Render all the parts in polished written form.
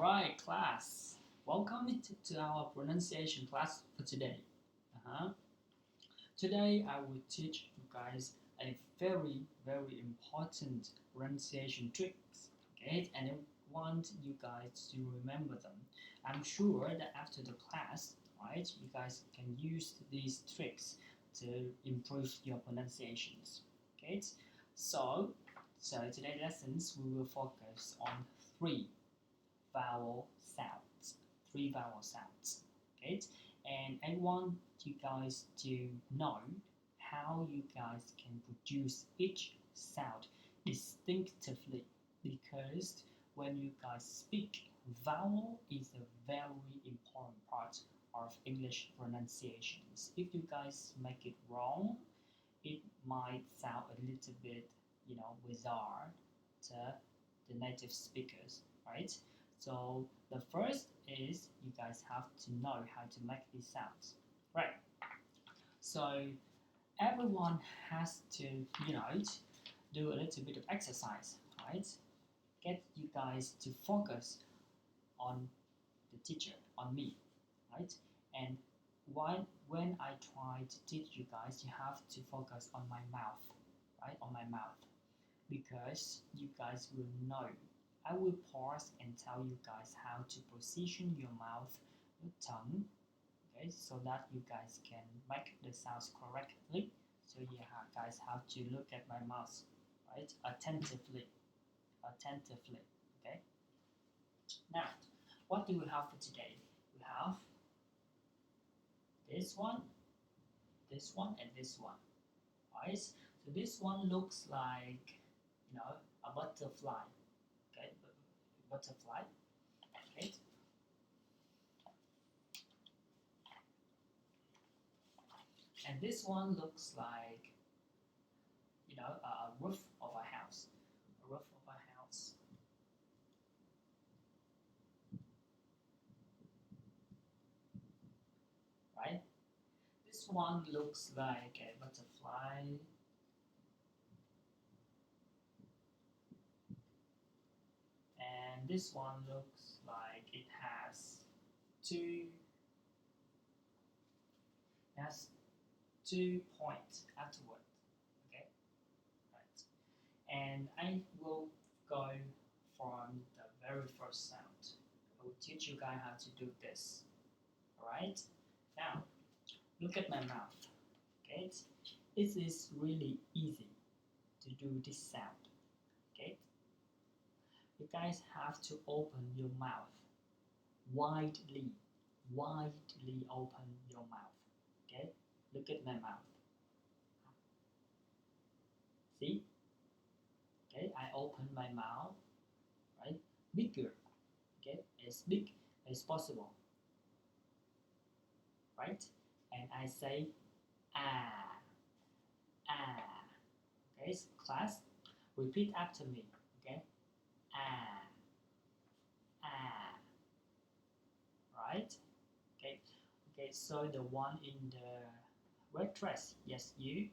Alright, class. Welcome to our pronunciation class for today. Uh-huh. Today I will teach you guys a very important pronunciation tricks. Okay, and I want you guys to remember them. I'm sure that after the class, right, you guys can use these tricks to improve your pronunciations. Okay, so today's lessons we will focus on three vowel sounds, three vowel sounds. Okay, and I want you guys to know how you guys can produce each sound distinctively because when you guys speak, vowel is a very important part of English pronunciations. If you guys make it wrong, it might sound a little bit, bizarre to the native speakers, right? So the first is you guys have to know how to make these sounds, right? So everyone has to, do a little bit of exercise, right? Get you guys to focus on the teacher, on me, right? And when I try to teach you guys, you have to focus on my mouth, right? On my mouth, because you guys will know. I will pause and tell you guys how to position your mouth, your tongue, okay, so that you guys can make the sounds correctly. So you guys have to look at my mouth, right? Attentively, okay? Now, what do we have for today? We have this one, and this one, right? So this one looks like, a butterfly, okay? Butterfly, okay? And this one looks like, a roof of a house, a roof of a house, right? This one looks like a butterfly. And this one looks like it two has 2 points afterward. Okay, right. And I will go from the very first sound. I will teach you guys how to do this. Alright? Now, look at my mouth. Okay? It is really easy to do this sound. Okay? You guys have to open your mouth widely. Widely open your mouth. Okay? Look at my mouth. See? Okay, I open my mouth, right? Bigger. Okay, as big as possible. Right? And I say ah, ah. Okay, so class, repeat after me. Okay, ah, ah. Right? Okay, okay. So the one in the red dress, yes, you.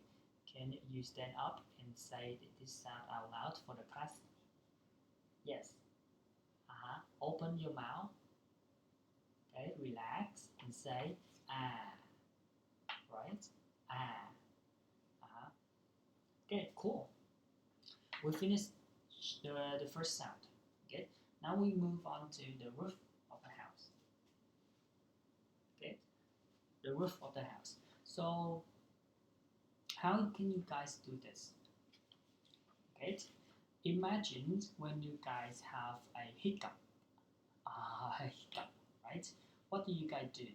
Can you stand up and say this sound out loud for the class? Yes. Open your mouth. Okay, relax and say ah. Right? Ah. Uh-huh. Okay, cool. We finished the first sound. Okay, now we move on to the roof of the house. Okay, the roof of the house. So, how can you guys do this? Okay, imagine when you guys have a hiccup. A hiccup, right? What do you guys do?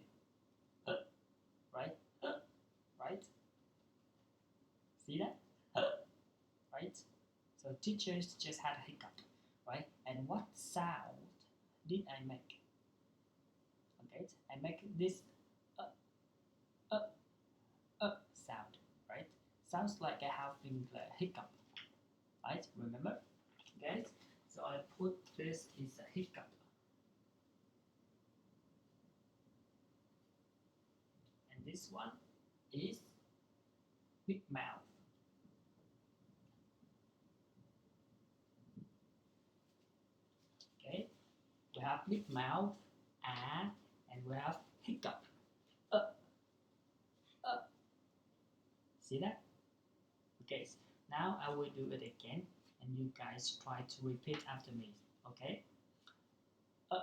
Right? Right? See that? Right? So teachers just had a hiccup, right? And what sound did I make? Okay, I make this uh, uh, sound, right? Sounds like I having a hiccup, right? Remember, guys? So I put this is a hiccup, and this one is big mouth. Okay, We have big mouth, and we have hiccup. Uh, uh. See that? Okay, now I will do it again, and you guys try to repeat after me. Okay? Uh,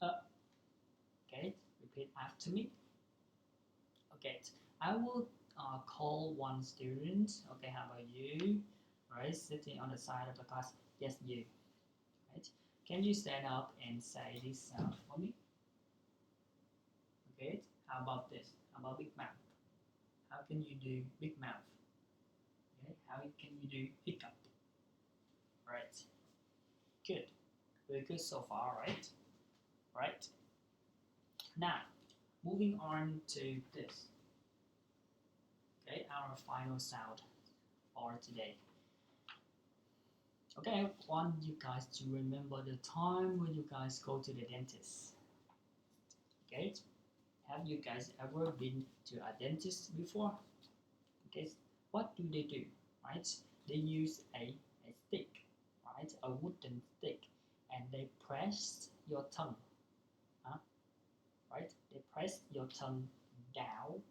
uh. Okay, repeat after me. Okay, I will call one student. Okay, how about you? Right, sitting on the side of the class. Yes, you. Right? Can you stand up and say this sound for me? Okay, how about this? How about big mouth? How can you do big mouth? Okay, how can you do hiccup? Right, good. Very good so far, right? Right. Now, moving on to this. Okay, our final sound for today. Okay, I want you guys to remember the time when you guys go to the dentist. Okay, have you guys ever been to a dentist before? Okay, what do? Right, they use a stick, right, a wooden stick, and they press your tongue, huh? Right, they press your tongue down,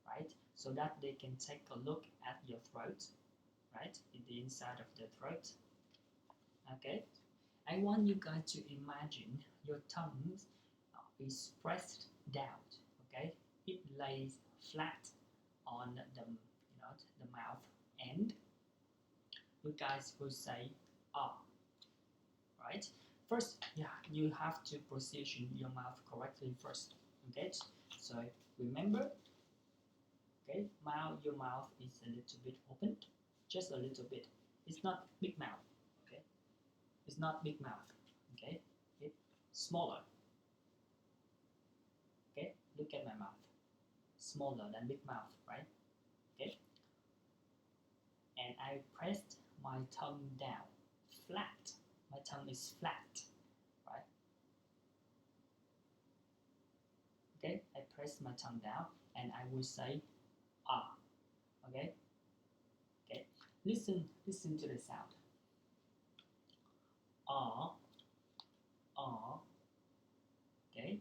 right, so that they can take a look at your throat, right, in the inside of the throat. Okay, I want you guys to imagine your tongue is pressed down. Okay, it lays flat on the mouth end. You guys will say ah, right? First, yeah, you have to position your mouth correctly first. Okay, so remember, okay, your mouth is a little bit opened, just a little bit. It's not big mouth. Okay, it's not big mouth. Okay, it's smaller. Okay, look at my mouth, smaller than big mouth, right? Okay, and I pressed my tongue down, flat. My tongue is flat, right? Okay, I press my tongue down, and I will say ah. Okay, okay. Listen to the sound. Ah, ah. Okay,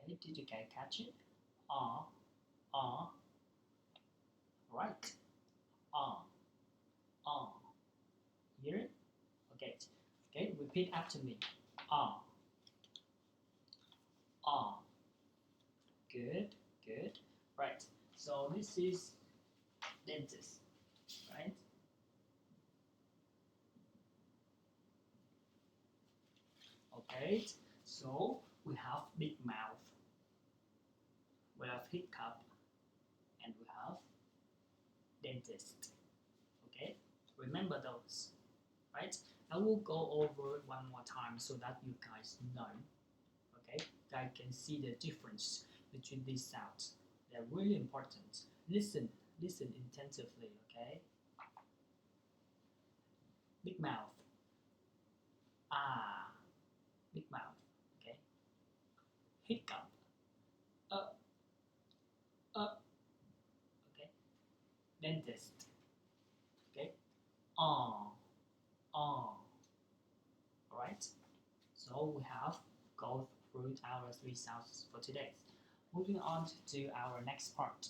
okay. Did you guys catch it? Ah, ah. Right. Ah, ah. Hear it? Okay, okay. Repeat after me. Ah, ah. Good, good. Right. So this is dentist, right? Okay. So we have big mouth, we have hiccup, and we have dentist. Okay. Remember those, right? I will go over it one more time so that you guys know. Okay, guys can see the difference between these sounds. They're really important. Listen, listen intensively. Okay. Big mouth. Ah, big mouth. Okay. Hiccup. Uh, okay. Dentist. Okay. Ah, ah. Alright. So we have go through our three sounds for today. Moving on to our next part.